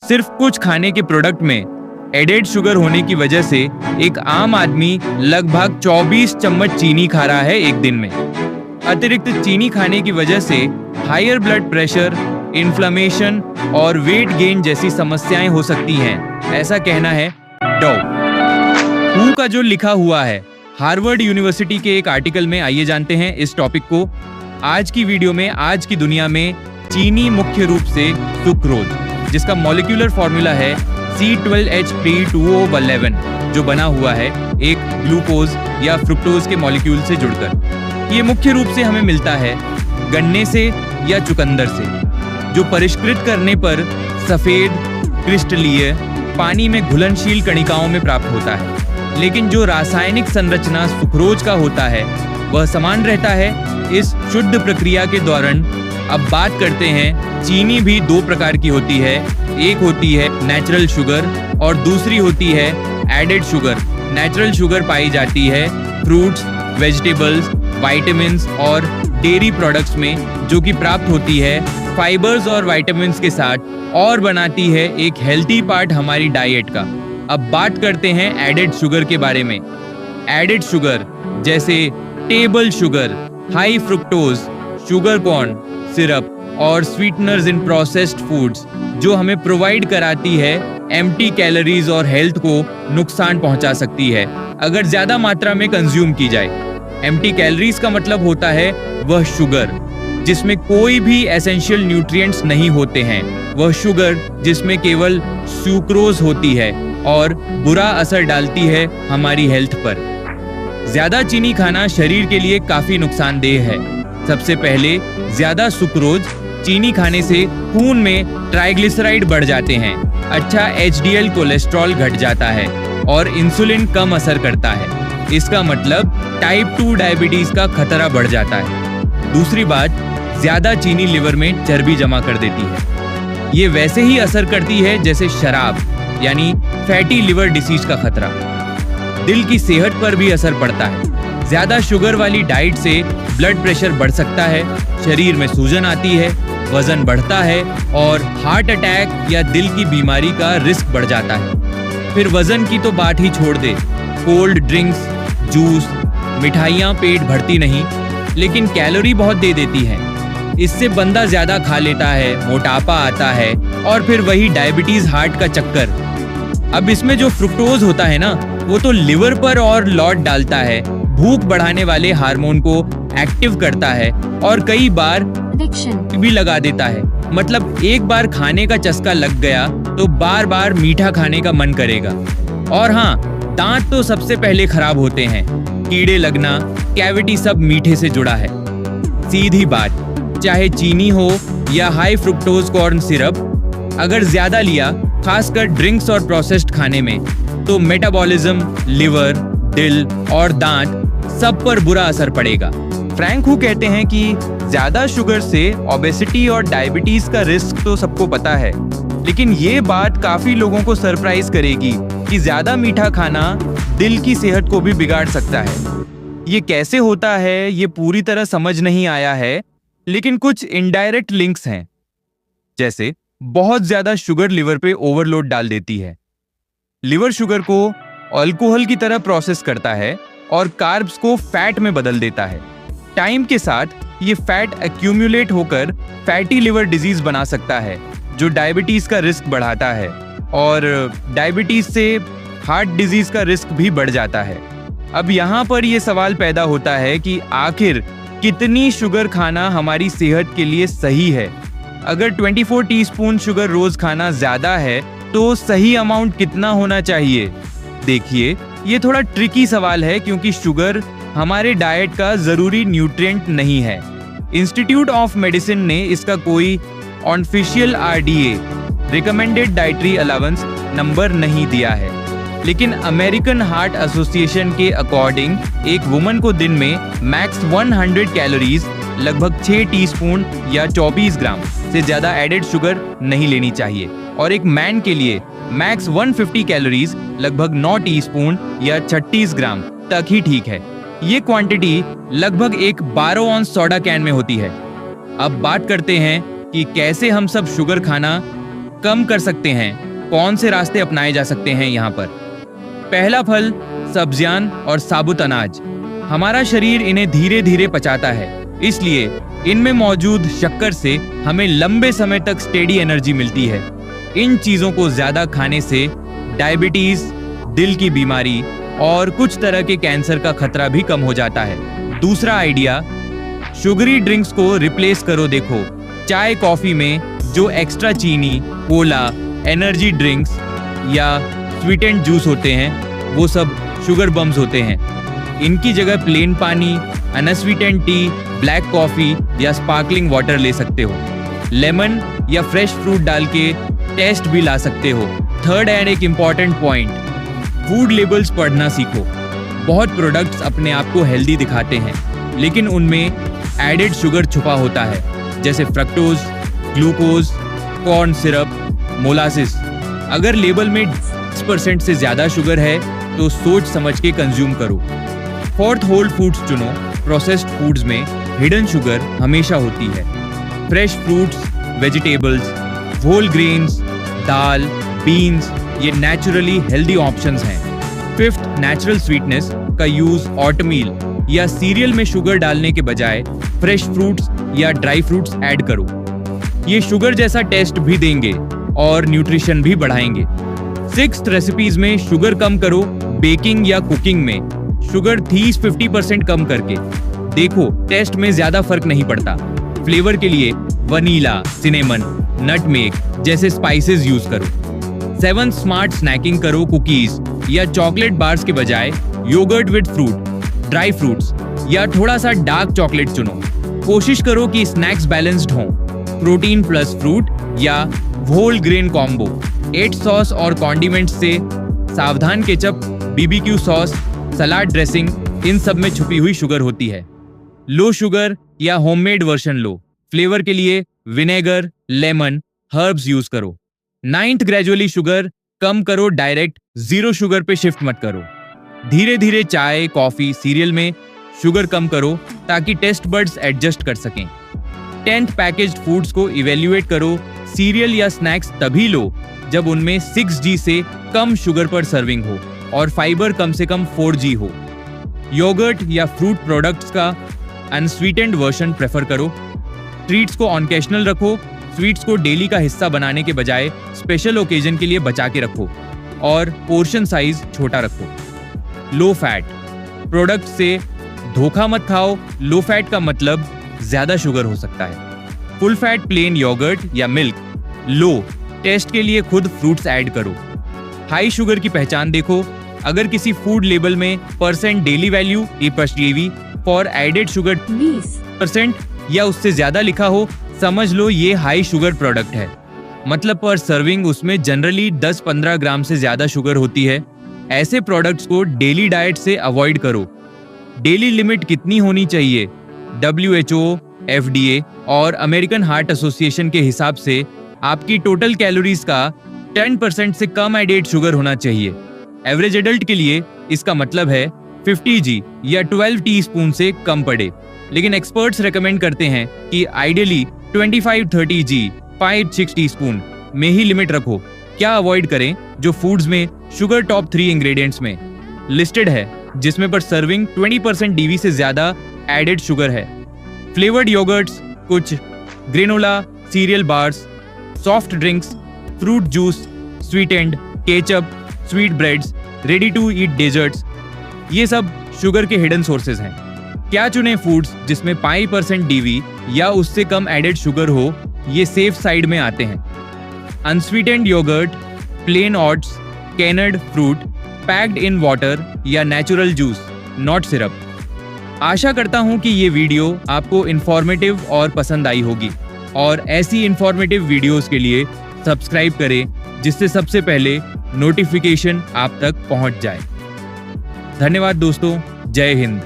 सिर्फ कुछ खाने के प्रोडक्ट में एडेड शुगर होने की वजह से एक आम आदमी लगभग 24 चम्मच चीनी खा रहा है एक दिन में। अतिरिक्त चीनी खाने की वजह से हायर ब्लड प्रेशर, इन्फ्लेमेशन और वेट गेन जैसी समस्याएं हो सकती हैं, ऐसा कहना है डॉ. हू का जो लिखा हुआ है हार्वर्ड यूनिवर्सिटी के एक आर्टिकल में। आइए जानते हैं इस टॉपिक को आज की वीडियो में। आज की दुनिया में चीनी मुख्य रूप से सुक्रोज, जिसका मॉलिक्यूलर फॉर्मूला है C12H3PO11, जो बना हुआ है एक ग्लूकोज या फ्रुक्टोज के मॉलिक्यूल से जुड़कर। ये मुख्य रूप से हमें मिलता है गन्ने से या चुकंदर से, जो परिष्कृत करने पर सफेद क्रिस्टलीय पानी में घुलनशील कणिकाओं में प्राप्त होता है। लेकिन जो रासायनिक संरचना सुक्रोज का होता है वह समान रहता है इस शुद्ध प्रक्रिया के दौरान। अब बात करते हैं, चीनी भी दो प्रकार की होती है। एक होती है नेचुरल शुगर और दूसरी होती है एडेड शुगर। नेचुरल शुगर पाई जाती है फ्रूट्स, वेजिटेबल्स, विटामिन्स और डेयरी प्रोडक्ट्स में, जो कि प्राप्त होती है फाइबर्स और विटामिन्स के साथ और बनाती है एक हेल्थी पार्ट हमारी डाइट का। अब बात करते हैं एडेड शुगर के बारे में। एडेड शुगर जैसे table sugar, high fructose, sugar corn syrup और स्वीटनर्स इन प्रोसेस्ड फूड्स, जो हमें प्रोवाइड कराती है एम्प्टी कैलोरीज और हेल्थ को नुकसान पहुंचा सकती है अगर ज्यादा मात्रा में कंज्यूम की जाए। एम्प्टी कैलोरीज का मतलब होता है वह शुगर जिसमें कोई भी एसेंशियल न्यूट्रिएंट्स नहीं होते हैं, वह शुगर जिसमें केवल सुक्रोज होती है और बुरा असर डालती है हमारी हेल्थ पर। ज्यादा चीनी खाना शरीर के लिए काफी नुकसानदेह है। सबसे पहले ज्यादा सुक्रोज चीनी खाने से खून में ट्राइग्लिसराइड बढ़ जाते हैं, अच्छा HDL कोलेस्ट्रॉल घट जाता है और इंसुलिन कम असर करता है। इसका मतलब टाइप 2 डायबिटीज का खतरा बढ़ जाता है। दूसरी बात, ज्यादा चीनी लिवर में चर्बी जमा कर देती है। ये वैसे ही असर करती है जैसे शराब, यानी फैटी लिवर डिसीज का खतरा। दिल की सेहत पर भी असर पड़ता है। ज्यादा शुगर वाली डाइट से ब्लड प्रेशर बढ़ सकता है, शरीर में सूजन आती है, वजन बढ़ता है और हार्ट अटैक या दिल की बीमारी का रिस्क बढ़ जाता है। फिर वजन की तो बात ही छोड़ दे, कोल्ड ड्रिंक्स, जूस, मिठाइयाँ पेट भरती नहीं लेकिन कैलोरी बहुत दे देती हैं। इससे बंदा ज्यादा खा लेता है, मोटापा आता है और फिर वही डायबिटीज, हार्ट का चक्कर। अब इसमें जो फ्रुक्टोज होता है ना, वो तो लिवर पर और लौट डालता है, भूख बढ़ाने वाले हार्मोन को एक्टिव करता है और कई बार एडिक्शन भी लगा देता है। मतलब एक बार खाने का चस्का लग गया तो बार बार मीठा खाने का मन करेगा। और हाँ, दांत तो सबसे पहले खराब होते हैं, कीड़े लगना, कैविटी सब मीठे से जुड़ा है। सीधी बात, चाहे चीनी हो या हाई फ्रुक्टोज कॉर्न सिरप, अगर ज्यादा लिया, खासकर ड्रिंक्स और प्रोसेस्ड खाने में, तो मेटाबॉलिज्म, लिवर, दिल और दांत सब पर बुरा असर पड़ेगा। फ्रैंक हू कहते हैं कि ज्यादा शुगर से ओबेसिटी और डायबिटीज का रिस्क तो सबको पता है, लेकिन ये बात काफी लोगों को सरप्राइज करेगी कि ज्यादा मीठा खाना दिल की सेहत को भी बिगाड़ सकता है। ये कैसे होता है ये पूरी तरह समझ नहीं आया है, लेकिन कुछ इनडायरेक्ट लिंक्स हैं। जैसे बहुत ज्यादा शुगर लिवर पे ओवरलोड डाल देती है। लिवर शुगर को अल्कोहल की तरह प्रोसेस करता है और कार्ब्स को फैट में बदल देता है। टाइम के साथ ये फैट एक्यूमुलेट होकर फैटी लिवर डिजीज बना सकता है, जो डायबिटीज का रिस्क बढ़ाता है और डायबिटीज से हार्ट डिजीज का रिस्क भी बढ़ जाता है। अब यहाँ पर ये सवाल पैदा होता है कि आखिर कितनी शुगर खाना हमारी सेहत के लिए सही है। अगर 24 टीस्पून शुगर रोज खाना ज्यादा है तो सही अमाउंट कितना होना चाहिए? देखिए, ये थोड़ा ट्रिकी सवाल है क्योंकि शुगर हमारे डाइट का जरूरी न्यूट्रिएंट नहीं है। इंस्टीट्यूट ऑफ मेडिसिन ने इसका कोई official RDA recommended dietary allowance number नहीं दिया है, लेकिन अमेरिकन हार्ट एसोसिएशन के अकॉर्डिंग एक वुमन को दिन में मैक्स 100 कैलोरीज, लगभग 6 टीस्पून या 24 ग्राम से ज्यादा एडेड शुगर नहीं लेनी चाहिए और एक मैन के लिए मैक्स 150 कैलोरीज, लगभग 9 टीस्पून या 36 ग्राम तक ही ठीक है। ये क्वांटिटी लगभग एक 12 ऑंस सोडा कैन में होती है। अब बात करते हैं कि कैसे हम सब शुगर खाना कम कर सकते हैं, कौन से रास्ते अपनाए जा सकते हैं यहाँ पर। पहला फल सब्जियां और साबुत अनाज। हमारा शरीर इन्हें धीरे धीरे पचाता है, इसलिए इनमें मौजूद शक्कर से हमें लंबे समय तक स्टेडी एनर्जी मिलती है। इन चीज़ों को ज़्यादा खाने से डायबिटीज़, दिल की बीमारी और कुछ तरह के कैंसर का खतरा भी कम हो जाता है। दूसरा आइडिया, शुगरी ड्रिंक्स को रिप्लेस करो। देखो, चाय कॉफ़ी में जो एक्स्ट्रा चीनी, कोला, एनर्जी ड्रिंक्स या स्वीटेंड जूस होते हैं, वो सब शुगर बम्स होते हैं। इनकी जगह प्लेन पानी, अनस्वीटेंड टी, ब्लैक कॉफ़ी या स्पार्कलिंग वाटर ले सकते हो। लेमन या फ्रेश फ्रूट डाल के टेस्ट भी ला सकते हो। थर्ड एंड एक इम्पॉर्टेंट पॉइंट, फूड लेबल्स पढ़ना सीखो। बहुत प्रोडक्ट्स अपने आप को हेल्दी दिखाते हैं, लेकिन उनमें एडेड शुगर छुपा होता है, जैसे fructose, glucose, corn syrup, molasses. अगर लेबल में 10% से ज़्यादा शुगर है तो सोच समझ के कंज्यूम करो। फोर्थ, होल फूड्स चुनो। प्रोसेस्ड फूड्स में हिडन शुगर हमेशा होती है। Fresh fruits, vegetables, whole grains, दाल, बीन्स, ये नेचुरली हेल्दी ऑप्शंस हैं। फिफ्थ, नेचुरल स्वीटनेस का यूज ओटमील या सीरियल में शुगर डालने के बजाय फ्रेश फ्रूट्स या ड्राई फ्रूट्स ऐड करो। ये शुगर जैसा टेस्ट भी देंगे और न्यूट्रिशन भी बढ़ाएंगे। सिक्स्थ, रेसिपीज में शुगर कम करो। बेकिंग या कुकिंग में शुगर 30-50% कम करके देखो, टेस्ट में ज्यादा फर्क नहीं पड़ता। फ्लेवर के लिए वनीला, सिनेमन, नटमेग जैसे स्पाइसेस यूज करो। सेवंथ, स्मार्ट स्नैकिंग करो। कुकीज या चॉकलेट बार्स के बजाय yogurt with fruit, dry fruits या थोड़ा सा डार्क चॉकलेट चुनो। कोशिश करो कि स्नैक्स बैलेंस्ड हों। प्रोटीन प्लस फ्रूट या होल ग्रेन कॉम्बो। 8 सॉस और कॉन्डिमेंट्स से सावधान। Ketchup, BBQ sauce, salad dressing, इन सब में छुपी हुई शुगर होती है। लो शुगर या होममेड वर्जन लो। फ्लेवर के लिए विनेगर, लेमन, हर्ब्स यूज करो। 9th, ग्रेजुअली शुगर कम करो। डायरेक्ट जीरो शुगर पे शिफ्ट मत करो। धीरे धीरे चाय, कॉफी, सीरियल में शुगर कम करो ताकि टेस्ट बड्स एडजस्ट कर सकें। 10th, पैकेज्ड फूड्स को इवेल्युएट करो। सीरियल या स्नैक्स तभी लो जब उनमें 6G से कम शुगर पर सर्विंग हो और फाइबर कम से कम 4G हो। योगर्ट या फ्रूट प्रोडक्ट्स का अनस्वीटेंड वर्जन प्रेफर करो। ट्रीट्स को ऑकेजनल रखो। स्वीट्स को डेली का हिस्सा बनाने के बजाय स्पेशल ओकेजन के लिए बचा के रखो और पोर्शन साइज छोटा रखो। लो फैट प्रोडक्ट से धोखा मत खाओ। लो फैट का मतलब ज्यादा शुगर हो सकता है। फुल फैट प्लेन योगर्ट या मिल्क लो। टेस्ट के लिए खुद फ्रूट्स ऐड करो। हाई शुगर की पहचान देखो। अगर किसी फूड लेबल में % daily value EPSDV for added sugar 20% या उससे ज्यादा लिखा हो, समझ लो ये हाई शुगर प्रोडक्ट है। मतलब पर सर्विंग उसमें जनरली 10-15 ग्राम से ज्यादा शुगर होती है। ऐसे प्रोडक्ट्स को डेली डाइट से अवॉइड करो। डेली लिमिट कितनी होनी चाहिए? WHO, FDA और अमेरिकन हार्ट एसोसिएशन के हिसाब से आपकी टोटल कैलोरीज का 10% से कम एडेड शुगर होना चाहिए। एवरेज एडल्ट के लिए इसका मतलब है 50G या 12 टीस्पून से कम पड़े, लेकिन एक्सपर्ट्स रेकमेंड करते हैं कि आइडियली 25-30G 5-6 टीस्पून में ही लिमिट रखो। क्या अवॉइड करें? जो फूड्स में शुगर टॉप 3 इंग्रेडिएंट्स में लिस्टेड है, जिसमें पर सर्विंग 20% DV से ज्यादा एडेड शुगर है। फ्लेवर्ड योगर्ट्स, कुछ granola, cereal bars, soft drinks, fruit juice, sweetened, ketchup, sweet breads, ready to eat desserts, ये सब शुगर के हिडन सोर्सेज हैं। क्या चुने फूड्स जिसमें 5% DV या उससे कम एडेड शुगर हो? ये सेफ साइड में आते हैं। Unsweetened yogurt, plain oats, canned fruit, packed in water या नेचुरल जूस, नॉट सिरप। आशा करता हूं कि ये वीडियो आपको इन्फॉर्मेटिव और पसंद आई होगी, और ऐसी इन्फॉर्मेटिव वीडियोस के लिए सब्सक्राइब करें जिससे सबसे पहले नोटिफिकेशन आप तक पहुंच जाए। धन्यवाद दोस्तों, जय हिंद।